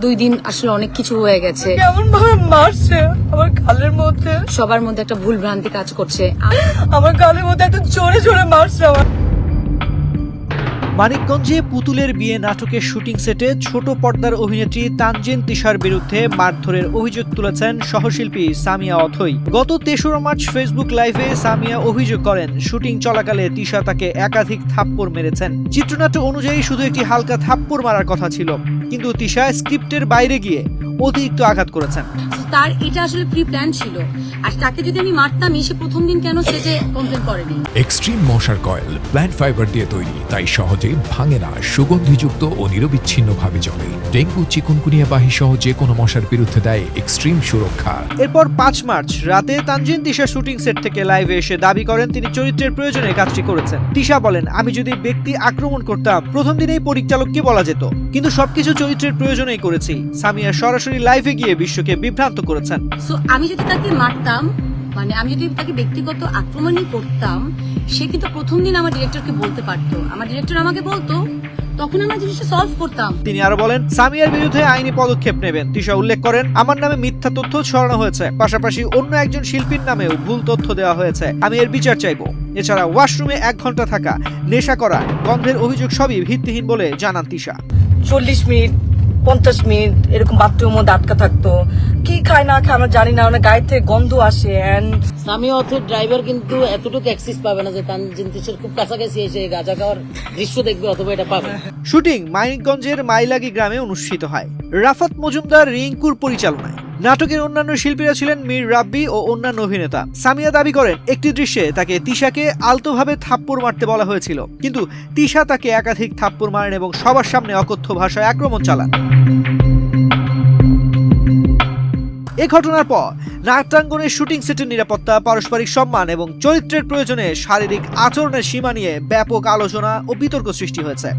2 দিন আসলে অনেক কিছু হয়ে গেছে। কেমন ভাবে মারছে আমার গালের মধ্যে, সবার মধ্যে একটা ভুল ভ্রান্তি কাজ করছে। আমার গালের মধ্যে একটা জোরে জোরে মারছে আমার। মানিকগঞ্জে পুতুলের বিয়ে নাটকের শুটিং সেটে ছোট পর্দার অভিনেত্রী তানজিন তিশার বিরুদ্ধে মারধরের অভিযোগ তুলেছেন সহশিল্পী সামিয়া অথই। গত 3রা মার্চ ফেসবুক লাইভে সামিয়া অভিযোগ করেন শুটিং চলাকালে তিশা তাকে একাধিক থাপ্পড় মেরেছেন। চিত্রনাট্য অনুযায়ী শুধু একটি হালকা থাপ্পড় মারার কথা ছিল, কিন্তু তিশা স্ক্রিপ্টের বাইরে গিয়ে অতিরিক্ত আঘাত করেছেন। তার এটা আসলে প্রি প্ল্যান ছিল, আর তাকে যদি আমি মারতাম সে প্রথম দিন কেন সেজে কমপ্লেন করেনি। এক্সট্রিম মশার কয়েল প্ল্যান্ট ফাইবার দিয়ে তৈরি, তাই সহজে ভাঙে না, সুগন্ধিযুক্ত ও নিরবিচ্ছিন্নভাবে জ্বলে। ডেঙ্গু, চিকুনগুনিয়া বাহি সহ যে কোনো মশার বিরুদ্ধে দেয় এক্সট্রিম সুরক্ষা। এরপর 5 মার্চ রাতে তানজিন তিশা শুটিং সেট থেকে লাইভে এসে দাবি করেন তিনি চরিত্রের প্রয়োজনে কাজটি করেছেন। তিশা বলেন, আমি যদি ব্যক্তি আক্রমণ করতাম প্রথম দিনেই পরিচালককে বলা যেত, কিন্তু সবকিছু চরিত্রের প্রয়োজনেই করেছি। সামিয়া সরাসরি লাইভে গিয়ে বিশ্বকে বিভ্রান্ত করেছেন। সো আমি যদি তাকে মারতাম, মানে আমি যদি তাকে ব্যক্তিগত আক্রমণই করতাম, সে কিন্তু প্রথম দিন আমার ডিরেক্টরকে বলতে পারতো, আমার ডিরেক্টর আমাকে বলতো, তখন আমরা জিনিসটা সলভ করতাম। তিনি আরো বলেন সামিয়ার বিরুদ্ধে আইনি পদক্ষেপ নেবেন। তিশা উল্লেখ করেন, আমার নামে মিথ্যা তথ্য ছড়ানো হয়েছে, পাশাপাশি অন্য একজন শিল্পীর নামেও ভুল তথ্য দেওয়া হয়েছে, আমি এর বিচার চাইবো। এছাড়া ওয়াশরুমে 1 ঘন্টা থাকা, নেশা করা, গন্ধের অভিযোগ সবই ভিত্তিহীন বলে জানান তিশা। 40 মিনিট 50 মিনিট এরকম বাথরুমের মধ্যে আটকা থাকতো, কি খায় না খায় আমরা জানি না, মানে গায়ে থেকে গন্ধ আসে। সামিয়া অথর ড্রাইভার কিন্তু এতটুকু অ্যাক্সেস পাবে না যে তানজিন তিশার খুব কাছাকাছি এসে গাঁজা খাওয়ার দৃশ্য দেখবে, অথবা এটা পাবে। শুটিং মানিকগঞ্জের মাইলাগি গ্রামে অনুষ্ঠিত হয় রাফাত মজুমদার রিঙ্কুর পরিচালনায়। নাটকের অন্যান্য শিল্পীরা ছিলেন মীর রাব্বি ও অন্যান্য অভিনেতা। সামিয়া দাবি করেন একটি দৃশ্যে তাকে তিশাকে আলতোভাবে থাপ্পড় মারতে বলা হয়েছিল, কিন্তু তিশা তাকে একাধিক থাপ্পড় মারেন এবং সবার সামনে অকথ্য ভাষায় আক্রমণ চালান। এ ঘটনার পর নাট্যাঙ্গনের শুটিং সেটের নিরাপত্তা, পারস্পরিক সম্মান এবং চরিত্রের প্রয়োজনে শারীরিক আচরণের সীমা নিয়ে ব্যাপক আলোচনা ও বিতর্ক সৃষ্টি হয়েছে।